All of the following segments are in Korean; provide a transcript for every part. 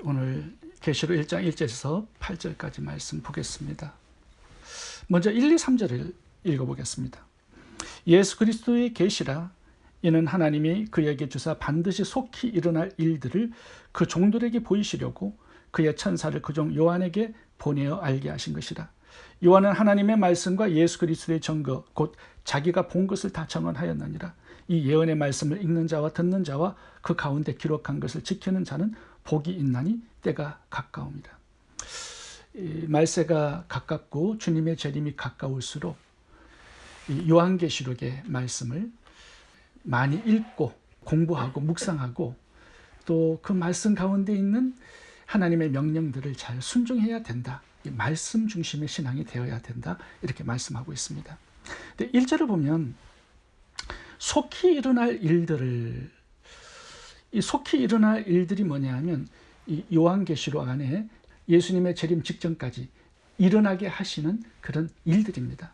오늘 계시록 1장 1절에서 8절까지 말씀 보겠습니다. 먼저 1, 2, 3절을 읽어보겠습니다. 예수 그리스도의 계시라. 이는 하나님이 그에게 주사 반드시 속히 일어날 일들을 그 종들에게 보이시려고 그의 천사를 그 종 요한에게 보내어 알게 하신 것이라. 요한은 하나님의 말씀과 예수 그리스도의 증거 곧 자기가 본 것을 다 증언하였느니라. 이 예언의 말씀을 읽는 자와 듣는 자와 그 가운데 기록한 것을 지키는 자는 복이 있나니 때가 가까움이라. 말세가 가깝고 주님의 재림이 가까울수록 요한계시록의 말씀을 많이 읽고 공부하고 묵상하고 또 그 말씀 가운데 있는 하나님의 명령들을 잘 순종해야 된다. 말씀 중심의 신앙이 되어야 된다. 이렇게 말씀하고 있습니다. 근데 1절을 보면 속히 일어날 일들을, 이 속히 일어날 일들이 뭐냐 하면 이 요한계시록 안에 예수님의 재림 직전까지 일어나게 하시는 그런 일들입니다.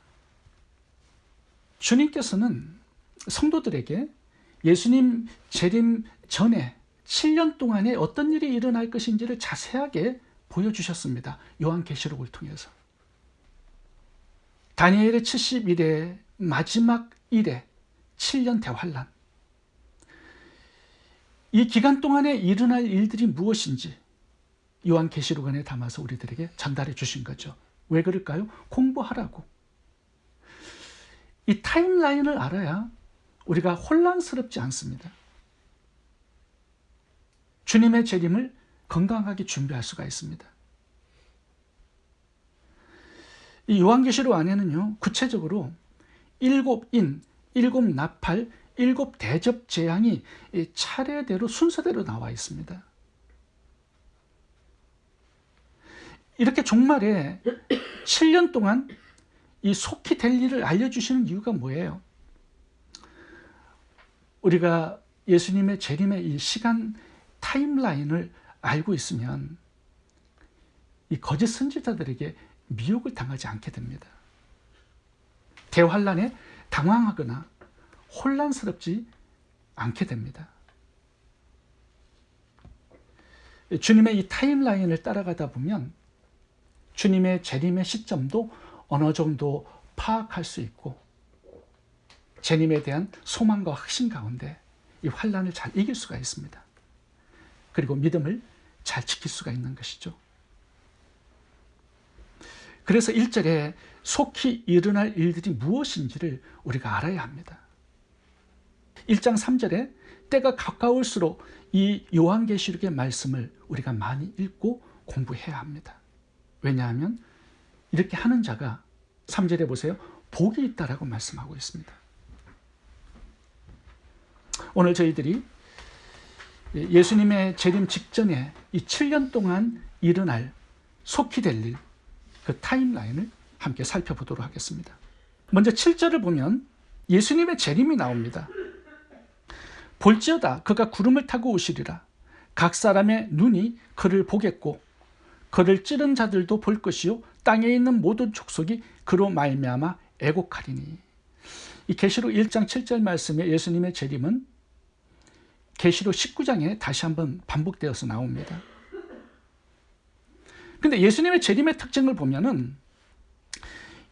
주님께서는 성도들에게 예수님 재림 전에 7년 동안에 어떤 일이 일어날 것인지를 자세하게 보여주셨습니다. 요한계시록을 통해서. 다니엘의 70일의 마지막 일에 7년 대환란. 이 기간 동안에 일어날 일들이 무엇인지 요한계시록 안에 담아서 우리들에게 전달해 주신 거죠. 왜 그럴까요? 공부하라고. 이 타임라인을 알아야 우리가 혼란스럽지 않습니다. 주님의 재림을 건강하게 준비할 수가 있습니다. 이 요한계시록 안에는요, 구체적으로 7인, 7나팔, 7대접 재앙이 차례대로 순서대로 나와 있습니다. 이렇게 종말에 7년 동안 이 속히 될 일을 알려주시는 이유가 뭐예요? 우리가 예수님의 재림의 이 시간 타임라인을 알고 있으면 이 거짓 선지자들에게 미혹을 당하지 않게 됩니다. 대환란에 당황하거나 혼란스럽지 않게 됩니다. 주님의 이 타임라인을 따라가다 보면 주님의 재림의 시점도 어느 정도 파악할 수 있고 재림에 대한 소망과 확신 가운데 이 환란을 잘 이길 수가 있습니다. 그리고 믿음을 잘 지킬 수가 있는 것이죠. 그래서 1절에 속히 일어날 일들이 무엇인지를 우리가 알아야 합니다. 1장 3절에 때가 가까울수록 이 요한계시록의 말씀을 우리가 많이 읽고 공부해야 합니다. 왜냐하면 이렇게 하는 자가 3절에 보세요. 복이 있다라고 말씀하고 있습니다. 오늘 저희들이 예수님의 재림 직전에 이 7년 동안 일어날 속히 될 일, 그 타임라인을 함께 살펴보도록 하겠습니다. 먼저 7절을 보면 예수님의 재림이 나옵니다. 볼지어다 그가 구름을 타고 오시리라. 각 사람의 눈이 그를 보겠고 그를 찌른 자들도 볼 것이요 땅에 있는 모든 족속이 그로 말미암아 애곡하리니. 이 계시록 1장 7절 말씀에 예수님의 재림은 계시록 19장에 다시 한번 반복되어서 나옵니다. 근데 예수님의 재림의 특징을 보면은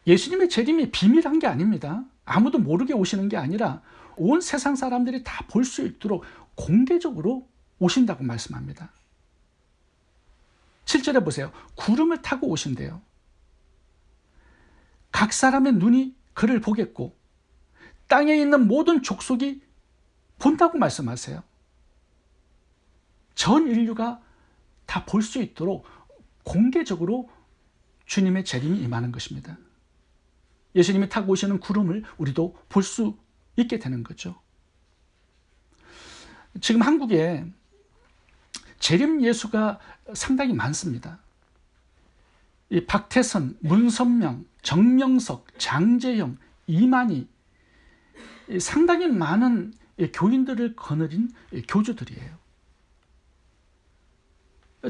예수님의 재림이 비밀한 게 아닙니다. 아무도 모르게 오시는 게 아니라 온 세상 사람들이 다 볼 수 있도록 공개적으로 오신다고 말씀합니다. 7절에 보세요. 구름을 타고 오신대요. 각 사람의 눈이 그를 보겠고 땅에 있는 모든 족속이 본다고 말씀하세요. 전 인류가 다 볼 수 있도록 공개적으로 주님의 재림이 임하는 것입니다. 예수님이 타고 오시는 구름을 우리도 볼 수 있게 되는 거죠. 지금 한국에 재림 예수가 상당히 많습니다. 이 박태선, 문선명, 정명석, 장재영, 이만희, 상당히 많은 교인들을 거느린 교주들이에요.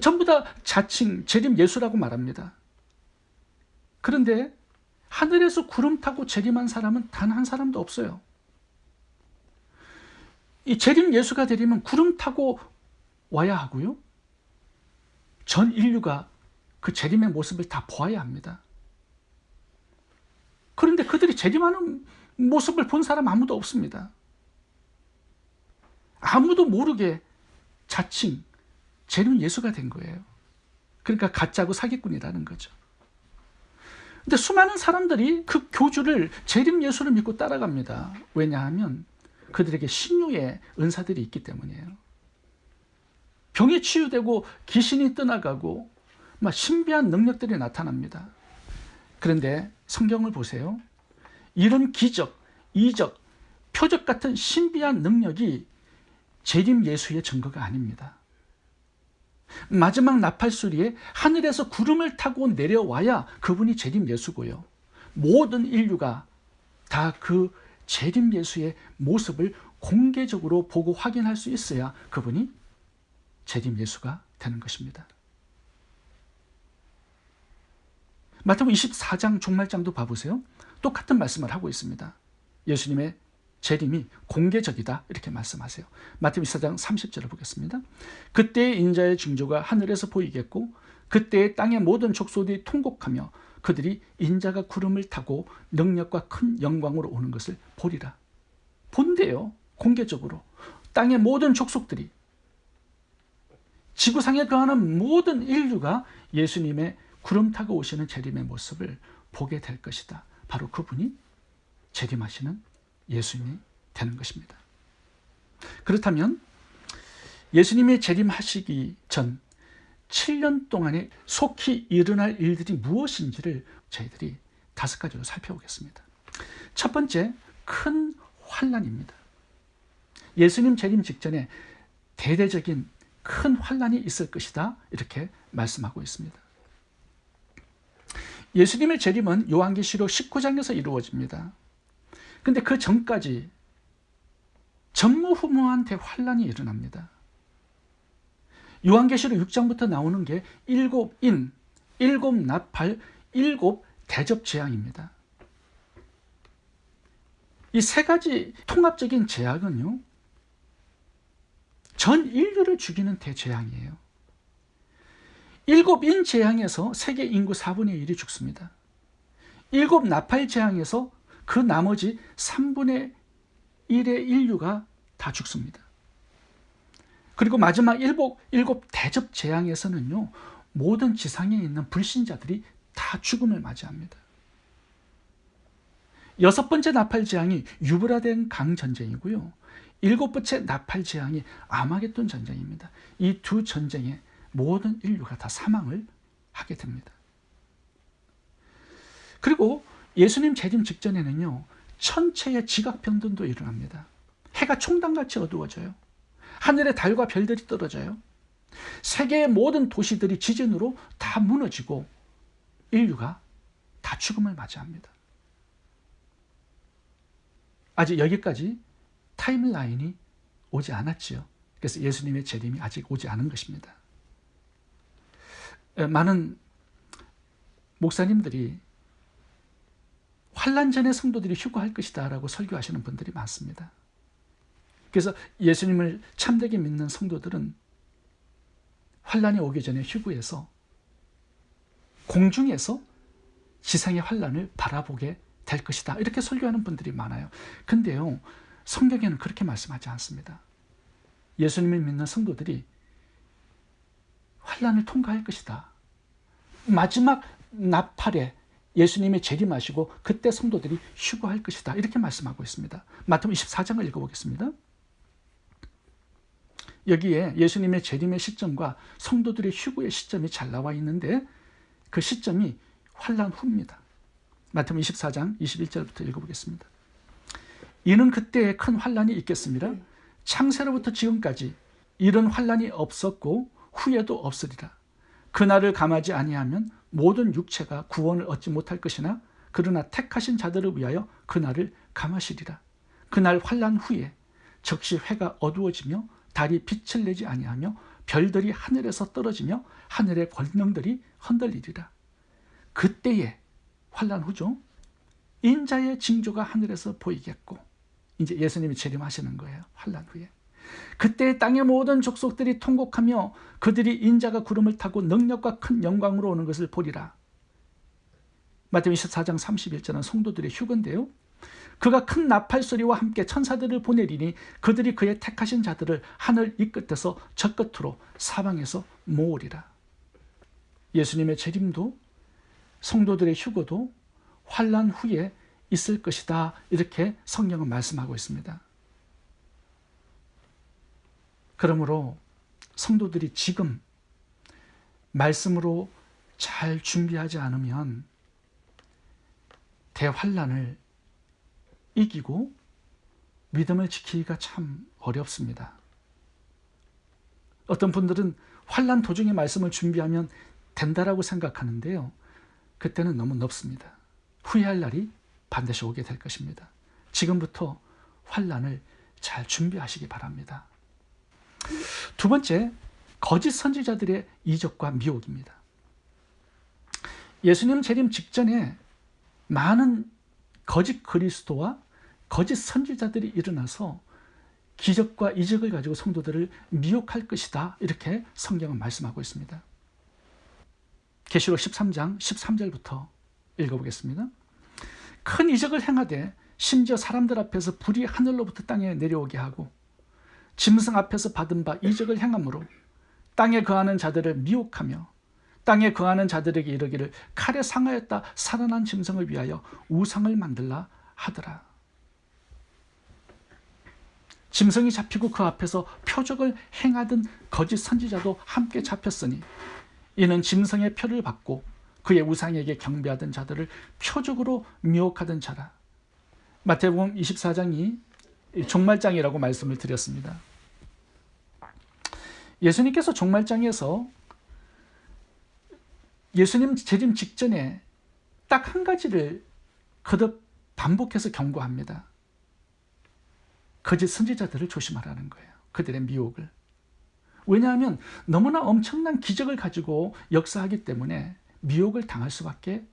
전부 다 자칭 재림 예수라고 말합니다. 그런데 하늘에서 구름 타고 재림한 사람은 단 한 사람도 없어요. 이 재림 예수가 되려면 구름 타고 와야 하고요. 전 인류가 그 재림의 모습을 다 보아야 합니다. 그런데 그들이 재림하는 모습을 본 사람 아무도 없습니다. 아무도 모르게 자칭 재림 예수가 된 거예요. 그러니까 가짜고 사기꾼이라는 거죠. 근데 수많은 사람들이 그 교주를 재림 예수를 믿고 따라갑니다. 왜냐하면 그들에게 신유의 은사들이 있기 때문이에요. 병이 치유되고 귀신이 떠나가고 막 신비한 능력들이 나타납니다. 그런데 성경을 보세요. 이런 기적, 이적, 표적 같은 신비한 능력이 재림 예수의 증거가 아닙니다. 마지막 나팔소리에 하늘에서 구름을 타고 내려와야 그분이 재림 예수고요. 모든 인류가 다 그 재림 예수의 모습을 공개적으로 보고 확인할 수 있어야 그분이 재림 예수가 되는 것입니다. 마태복음 24장 종말장도 봐보세요. 똑같은 말씀을 하고 있습니다. 예수님의 재림이 공개적이다 이렇게 말씀하세요. 마태복음 24장 30절을 보겠습니다. 그때의 인자의 징조가 하늘에서 보이겠고 그때의 땅의 모든 족속들이 통곡하며 그들이 인자가 구름을 타고 능력과 큰 영광으로 오는 것을 보리라. 본대요. 공개적으로. 땅의 모든 족속들이, 지구상에 거하는 모든 인류가 예수님의 구름 타고 오시는 재림의 모습을 보게 될 것이다. 바로 그분이 재림하시는 예수님이 되는 것입니다. 그렇다면 예수님이 재림하시기 전 7년 동안에 속히 일어날 일들이 무엇인지를 저희들이 5가지로 살펴보겠습니다. 첫 번째, 큰 환난입니다. 예수님 재림 직전에 대대적인 큰 환난이 있을 것이다 이렇게 말씀하고 있습니다. 예수님의 재림은 요한계시록 19장에서 이루어집니다. 그런데 그 전까지 전무후무한 대환란이 일어납니다. 요한계시록 6장부터 나오는 게 7인, 7나팔, 7 대접 재앙입니다. 이 3가지 통합적인 재앙은요, 전 인류를 죽이는 대재앙이에요. 7인 재앙에서 세계 인구 4분의 1이 죽습니다. 7 나팔 재앙에서 그 나머지 3분의 1의 인류가 다 죽습니다. 그리고 마지막 7 대접 재앙에서는요, 모든 지상에 있는 불신자들이 다 죽음을 맞이합니다. 6번째 나팔 재앙이 유브라덴 강 전쟁이고요. 7번째 나팔 재앙이 아마겟돈 전쟁입니다. 이 두 전쟁에 모든 인류가 다 사망을 하게 됩니다. 그리고 예수님 재림 직전에는요, 천체의 지각 변동도 일어납니다. 해가 총당같이 어두워져요. 하늘의 달과 별들이 떨어져요. 세계의 모든 도시들이 지진으로 다 무너지고 인류가 다 죽음을 맞이합니다. 아직 여기까지 타임라인이 오지 않았지요. 그래서 예수님의 재림이 아직 오지 않은 것입니다. 많은 목사님들이 환난 전에 성도들이 휴거할 것이다 라고 설교하시는 분들이 많습니다. 그래서 예수님을 참되게 믿는 성도들은 환난이 오기 전에 휴거해서 공중에서 지상의 환난을 바라보게 될 것이다 이렇게 설교하는 분들이 많아요. 근데요, 성경에는 그렇게 말씀하지 않습니다. 예수님을 믿는 성도들이 환난을 통과할 것이다. 마지막 나팔에 예수님이 재림하시고 그때 성도들이 휴거할 것이다 이렇게 말씀하고 있습니다. 마태복음 24장을 읽어보겠습니다. 여기에 예수님의 재림의 시점과 성도들의 휴거의 시점이 잘 나와 있는데 그 시점이 환난 후입니다. 마태복음 24장 21절부터 읽어보겠습니다. 이는 그때에 큰 환난이 있겠습니다. 창세로부터 지금까지 이런 환난이 없었고 후에도 없으리라. 그날을 감하지 아니하면 모든 육체가 구원을 얻지 못할 것이나 그러나 택하신 자들을 위하여 그날을 감하시리라. 그날 환난 후에 적시 해가 어두워지며 달이 빛을 내지 아니하며 별들이 하늘에서 떨어지며 하늘의 권능들이 흔들리리라. 그때에 환난 후죠. 인자의 징조가 하늘에서 보이겠고, 이제 예수님이 재림하시는 거예요. 환난 후에. 그때 땅의 모든 족속들이 통곡하며 그들이 인자가 구름을 타고 능력과 큰 영광으로 오는 것을 보리라. 마태복음 24장 31절은 성도들의 휴거인데요. 그가 큰 나팔 소리와 함께 천사들을 보내리니 그들이 그의 택하신 자들을 하늘 이 끝에서 저 끝으로 사방에서 모으리라. 예수님의 재림도 성도들의 휴거도 환난 후에 있을 것이다, 이렇게 성경은 말씀하고 있습니다. 그러므로 성도들이 지금 말씀으로 잘 준비하지 않으면 대환난을 이기고 믿음을 지키기가 참 어렵습니다. 어떤 분들은 환난 도중에 말씀을 준비하면 된다라고 생각하는데요. 그때는 너무 높습니다. 후회할 날이 반드시 오게 될 것입니다. 지금부터 환난을 잘 준비하시기 바랍니다. 두 번째, 거짓 선지자들의 이적과 미혹입니다. 예수님 재림 직전에 많은 거짓 그리스도와 거짓 선지자들이 일어나서 기적과 이적을 가지고 성도들을 미혹할 것이다, 이렇게 성경은 말씀하고 있습니다. 계시록 13장 13절부터 읽어보겠습니다. 큰 이적을 행하되 심지어 사람들 앞에서 불이 하늘로부터 땅에 내려오게 하고 짐승 앞에서 받은 바 이적을 행함으로 땅에 거하는 자들을 미혹하며 땅에 거하는 자들에게 이르기를 칼에 상하였다 살아난 짐승을 위하여 우상을 만들라 하더라. 짐승이 잡히고 그 앞에서 표적을 행하던 거짓 선지자도 함께 잡혔으니 이는 짐승의 표를 받고 그의 우상에게 경배하던 자들을 표적으로 미혹하던 자라. 마태복음 24장이 종말장이라고 말씀을 드렸습니다. 예수님께서 종말장에서 예수님 재림 직전에 딱 한 가지를 거듭 반복해서 경고합니다. 거짓 선지자들을 조심하라는 거예요. 그들의 미혹을. 왜냐하면 너무나 엄청난 기적을 가지고 역사하기 때문에 미혹을 당할 수밖에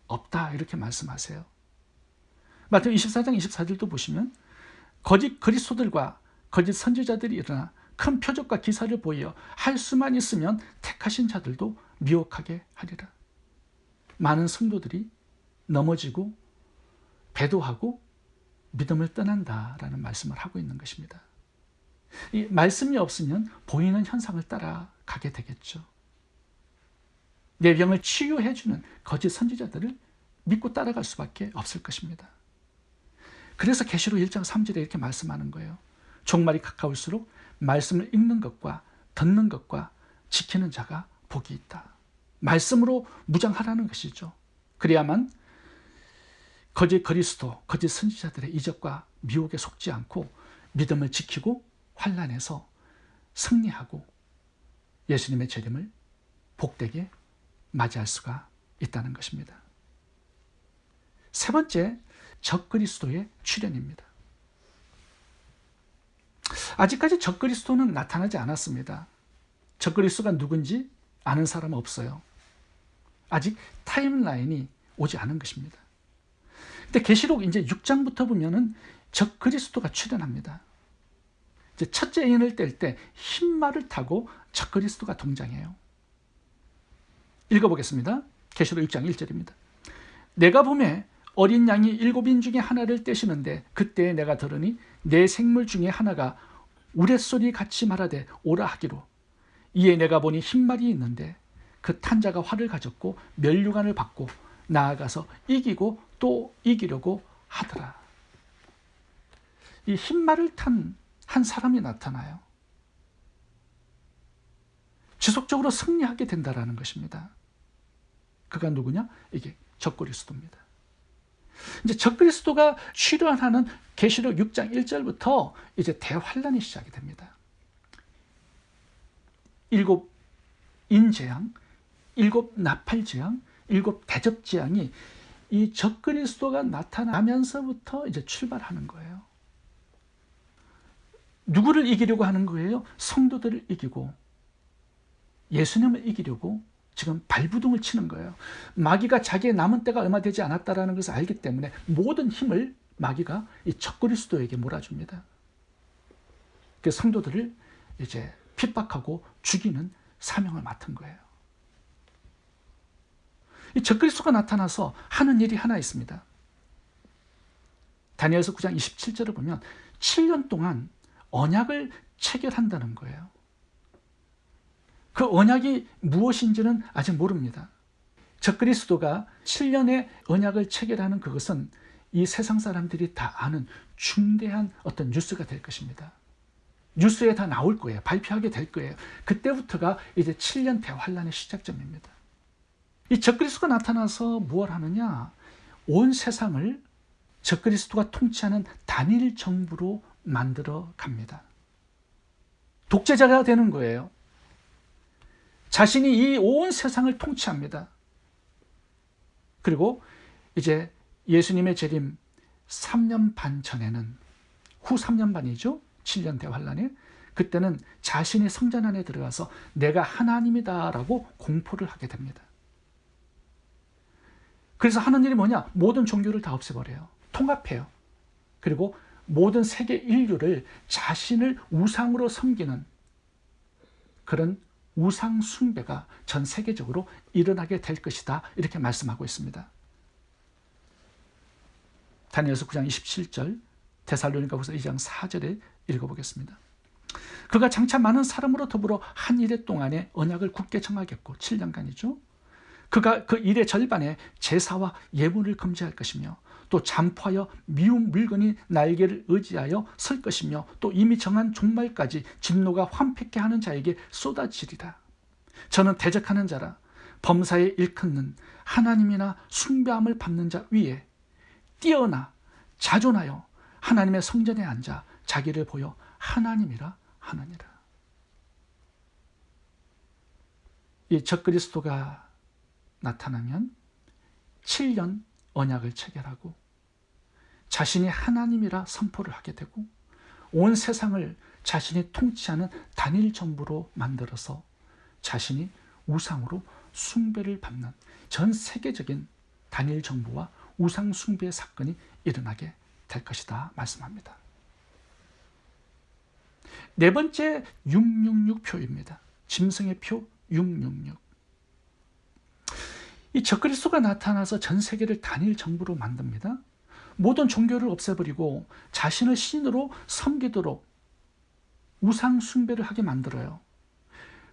없다, 이렇게 말씀하세요. 마태복음 24장 24절도 보시면 거짓 그리스도들과 거짓 선지자들이 일어나 큰 표적과 기사를 보여 할 수만 있으면 택하신 자들도 미혹하게 하리라. 많은 성도들이 넘어지고 배도하고 믿음을 떠난다라는 말씀을 하고 있는 것입니다. 이 말씀이 없으면 보이는 현상을 따라가게 되겠죠. 내 병을 치유해주는 거짓 선지자들을 믿고 따라갈 수밖에 없을 것입니다. 그래서 계시록 1장 3절에 이렇게 말씀하는 거예요. 종말이 가까울수록 말씀을 읽는 것과 듣는 것과 지키는 자가 복이 있다. 말씀으로 무장하라는 것이죠. 그래야만 거짓 그리스도, 거짓 선지자들의 이적과 미혹에 속지 않고 믿음을 지키고 환난에서 승리하고 예수님의 재림을 복되게 맞이할 수가 있다는 것입니다. 세 번째, 적그리스도의 출현입니다. 아직까지 적그리스도는 나타나지 않았습니다. 적그리스도가 누군지 아는 사람은 없어요. 아직 타임라인이 오지 않은 것입니다. 근데 계시록 이제 6장부터 보면은 적그리스도가 출현합니다. 이제 첫째 인을 뗄 때 흰말을 타고 적그리스도가 등장해요. 읽어보겠습니다. 계시록 6장 1절입니다. 내가 보매 어린 양이 7인 중에 하나를 떼시는데 그때 내가 들으니 내 생물 중에 하나가 우레소리 같이 말하되 오라 하기로. 이에 내가 보니 흰말이 있는데 그 탄 자가 활을 가졌고 면류관을 받고 나아가서 이기고 또 이기려고 하더라. 이 흰말을 탄 한 사람이 나타나요. 지속적으로 승리하게 된다라는 것입니다. 그가 누구냐? 이게 적그리스도입니다. 이제 적그리스도가 출현하는 계시록 6장 1절부터 이제 대환란이 시작이 됩니다. 7 인재앙, 7 나팔재앙, 7 대접재앙이 이 적그리스도가 나타나면서부터 이제 출발하는 거예요. 누구를 이기려고 하는 거예요? 성도들을 이기고 예수님을 이기려고 지금 발부둥을 치는 거예요. 마귀가 자기의 남은 때가 얼마 되지 않았다는 것을 알기 때문에 모든 힘을 마귀가 이 적그리스도에게 몰아줍니다. 그 성도들을 이제 핍박하고 죽이는 사명을 맡은 거예요. 이 적그리스도가 나타나서 하는 일이 하나 있습니다. 다니엘서 9장 27절을 보면 7년 동안 언약을 체결한다는 거예요. 그 언약이 무엇인지는 아직 모릅니다. 적그리스도가 7년의 언약을 체결하는 그것은 이 세상 사람들이 다 아는 중대한 어떤 뉴스가 될 것입니다. 뉴스에 다 나올 거예요. 발표하게 될 거예요. 그때부터가 이제 7년 대환란의 시작점입니다. 이 적그리스도가 나타나서 무엇을 하느냐? 온 세상을 적그리스도가 통치하는 단일 정부로 만들어 갑니다. 독재자가 되는 거예요. 자신이 이 온 세상을 통치합니다. 그리고 이제 예수님의 재림 3년 반 전에는, 후 3년 반이죠. 7년 대환란에, 그때는 자신이 성전 안에 들어가서 내가 하나님이다라고 공포를 하게 됩니다. 그래서 하는 일이 뭐냐? 모든 종교를 다 없애버려요. 통합해요. 그리고 모든 세계 인류를 자신을 우상으로 섬기는 그런 우상 숭배가 전 세계적으로 일어나게 될 것이다, 이렇게 말씀하고 있습니다. 다니엘서 9장 27절, 데살로니가후서 2장 4절에 읽어보겠습니다. 그가 장차 많은 사람으로 더불어 한 일의 동안에 언약을 굳게 정하겠고, 7년간이죠. 그가 그 일의 절반에 제사와 예물을 금지할 것이며, 또 잠포하여 미운 물건이 날개를 의지하여 설 것이며, 또 이미 정한 종말까지 진노가 환폐케 하는 자에게 쏟아지리라. 저는 대적하는 자라, 범사에 일컫는 하나님이나 숭배함을 받는 자 위에 뛰어나 자존하여 하나님의 성전에 앉아 자기를 보여 하나님이라 하느니라. 이 적그리스도가 나타나면 7년 언약을 체결하고 자신이 하나님이라 선포를 하게 되고 온 세상을 자신이 통치하는 단일 정부로 만들어서 자신이 우상으로 숭배를 받는 전 세계적인 단일 정부와 우상 숭배의 사건이 일어나게 될 것이다 말씀합니다. 네 번째 666표입니다. 짐승의 표 666. 이 적그리스도가 나타나서 전 세계를 단일 정부로 만듭니다. 모든 종교를 없애버리고 자신을 신으로 섬기도록 우상 숭배를 하게 만들어요.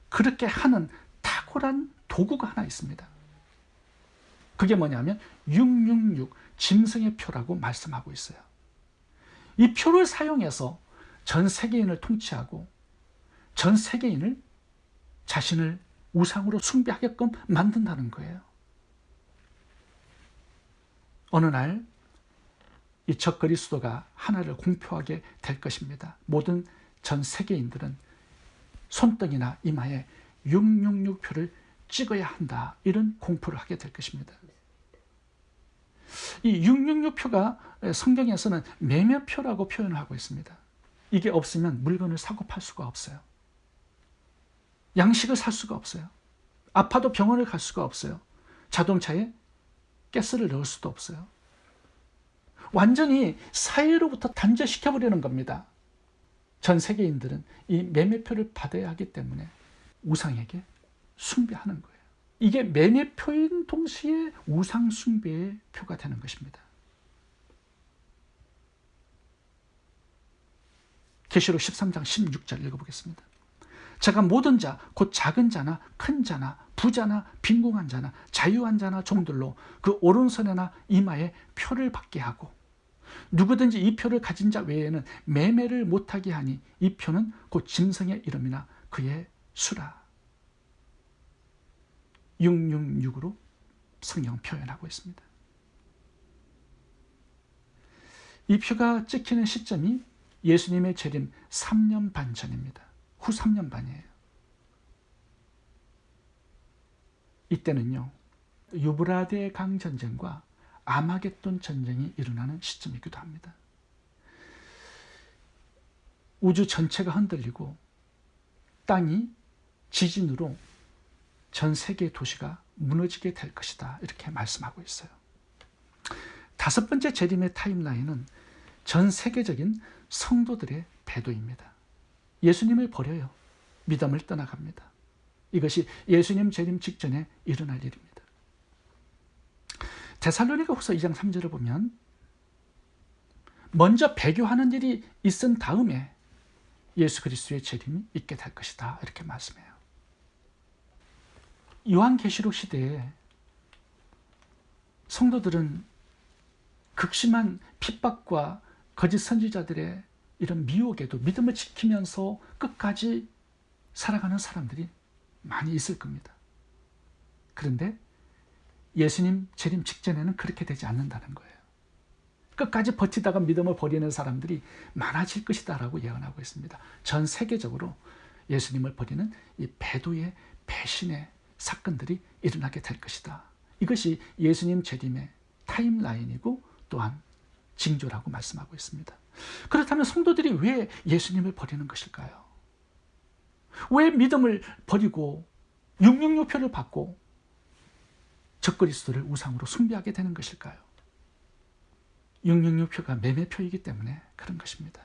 그렇게 하는 탁월한 도구가 하나 있습니다. 그게 뭐냐면 666 짐승의 표라고 말씀하고 있어요. 이 표를 사용해서 전 세계인을 통치하고 전 세계인을 자신을 우상으로 숭배하게끔 만든다는 거예요. 어느 날 이 적그리스도가 하나를 공표하게 될 것입니다. 모든 전 세계인들은 손등이나 이마에 666표를 찍어야 한다, 이런 공포를 하게 될 것입니다. 이 666표가 성경에서는 매매표라고 표현을 하고 있습니다. 이게 없으면 물건을 사고 팔 수가 없어요. 양식을 살 수가 없어요. 아파도 병원을 갈 수가 없어요. 자동차에 가스를 넣을 수도 없어요. 완전히 사회로부터 단절시켜버리는 겁니다. 전 세계인들은 이 매매표를 받아야 하기 때문에 우상에게 숭배하는 거예요. 이게 매매표인 동시에 우상 숭배의 표가 되는 것입니다. 계시록 13장 16절 읽어보겠습니다. 제가 모든 자, 곧 작은 자나 큰 자나 부자나 빈궁한 자나 자유한 자나 종들로 그 오른손에나 이마에 표를 받게 하고 누구든지 이 표를 가진 자 외에는 매매를 못하게 하니 이 표는 곧 짐승의 이름이나 그의 수라. 666으로 성경 표현하고 있습니다. 이 표가 찍히는 시점이 예수님의 재림 3년 반 전입니다. 후 3년 반이에요. 이때는요, 유브라데 강 전쟁과 아마겟돈 전쟁이 일어나는 시점이기도 합니다. 우주 전체가 흔들리고 땅이 지진으로 전 세계의 도시가 무너지게 될 것이다, 이렇게 말씀하고 있어요. 다섯 번째 재림의 타임라인은 전 세계적인 성도들의 배도입니다. 예수님을 버려요. 믿음을 떠나갑니다. 이것이 예수님 재림 직전에 일어날 일입니다. 데살로니가 후서 2장 3절을 보면 먼저 배교하는 일이 있은 다음에 예수 그리스도의 재림이 있게 될 것이다, 이렇게 말씀해요. 요한계시록 시대에 성도들은 극심한 핍박과 거짓 선지자들의 이런 미혹에도 믿음을 지키면서 끝까지 살아가는 사람들이 많이 있을 겁니다. 그런데 예수님 재림 직전에는 그렇게 되지 않는다는 거예요. 끝까지 버티다가 믿음을 버리는 사람들이 많아질 것이다 라고 예언하고 있습니다. 전 세계적으로 예수님을 버리는 이 배도의 배신의 사건들이 일어나게 될 것이다. 이것이 예수님 재림의 타임라인이고 또한 징조라고 말씀하고 있습니다. 그렇다면 성도들이 왜 예수님을 버리는 것일까요? 왜 믿음을 버리고 666표를 받고 적그리스도를 우상으로 숭배하게 되는 것일까요? 666표가 매매표이기 때문에 그런 것입니다.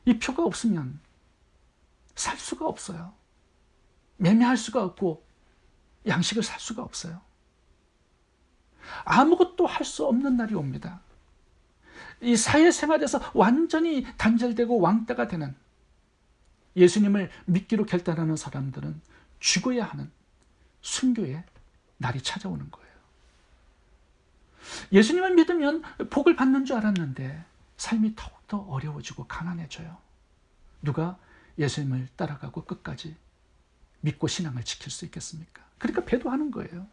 이 표가 없으면 살 수가 없어요. 매매할 수가 없고 양식을 살 수가 없어요. 아무것도 할 수 없는 날이 옵니다. 이 사회생활에서 완전히 단절되고 왕따가 되는, 예수님을 믿기로 결단하는 사람들은 죽어야 하는 순교의 날이 찾아오는 거예요. 예수님을 믿으면 복을 받는 줄 알았는데 삶이 더욱더 어려워지고 가난해져요. 누가 예수님을 따라가고 끝까지 믿고 신앙을 지킬 수 있겠습니까? 그러니까 배도하는 거예요.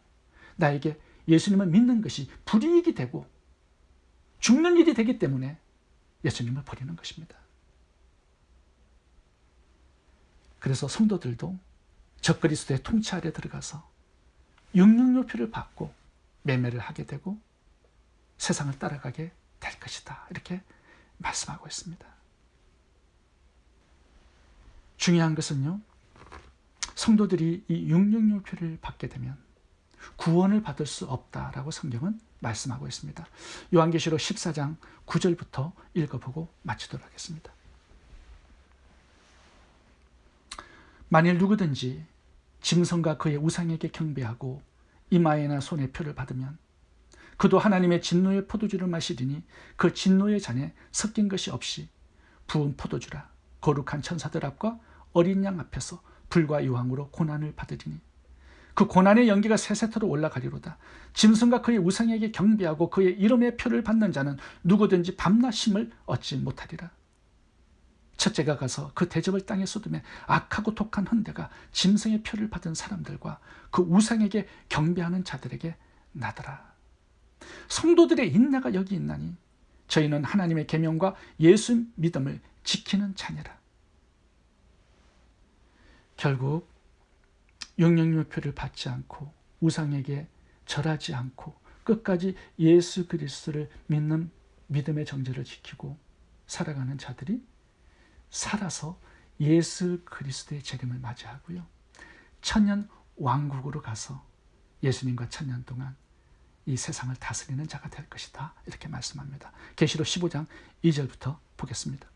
나에게 예수님을 믿는 것이 불이익이 되고 죽는 일이 되기 때문에 예수님을 버리는 것입니다. 그래서 성도들도 적그리스도의 통치 아래 들어가서 666표를 받고 매매를 하게 되고 세상을 따라가게 될 것이다, 이렇게 말씀하고 있습니다. 중요한 것은요, 성도들이 이 666표를 받게 되면 구원을 받을 수 없다라고 성경은 말씀하고 있습니다. 요한계시록 14장 9절부터 읽어보고 마치도록 하겠습니다. 만일 누구든지 짐승과 그의 우상에게 경배하고 이마에나 손에 표를 받으면 그도 하나님의 진노의 포도주를 마시리니 그 진노의 잔에 섞인 것이 없이 부은 포도주라. 거룩한 천사들 앞과 어린 양 앞에서 불과 유황으로 고난을 받으리니 그 고난의 연기가 세세토록 올라가리로다. 짐승과 그의 우상에게 경배하고 그의 이름의 표를 받는 자는 누구든지 밤낮 쉼을 얻지 못하리라. 첫째가 가서 그 대접을 땅에 쏟으며 악하고 독한 헌대가 짐승의 표를 받은 사람들과 그 우상에게 경배하는 자들에게 나더라. 성도들의 인내가 여기 있나니 저희는 하나님의 계명과 예수 믿음을 지키는 자니라. 결국 666표를 받지 않고 우상에게 절하지 않고 끝까지 예수 그리스도를 믿는 믿음의 정죄를 지키고 살아가는 자들이 살아서 예수 그리스도의 재림을 맞이하고요, 천년 왕국으로 가서 예수님과 천년 동안 이 세상을 다스리는 자가 될 것이다, 이렇게 말씀합니다. 계시록 15장 2절부터 보겠습니다.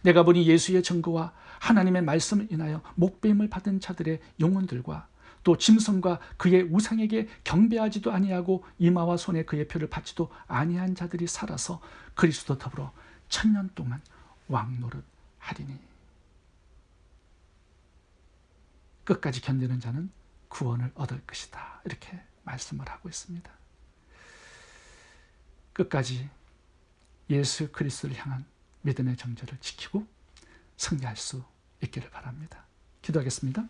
내가 보니 예수의 증거와 하나님의 말씀을 인하여 목배임을 받은 자들의 영혼들과 또 짐승과 그의 우상에게 경배하지도 아니하고 이마와 손에 그의 표를 받지도 아니한 자들이 살아서 그리스도 더불어 천년 동안 왕노릇 하리니 끝까지 견디는 자는 구원을 얻을 것이다, 이렇게 말씀을 하고 있습니다. 끝까지 예수 그리스도를 향한 믿음의 정죄를 지키고 승리할 수 있기를 바랍니다. 기도하겠습니다.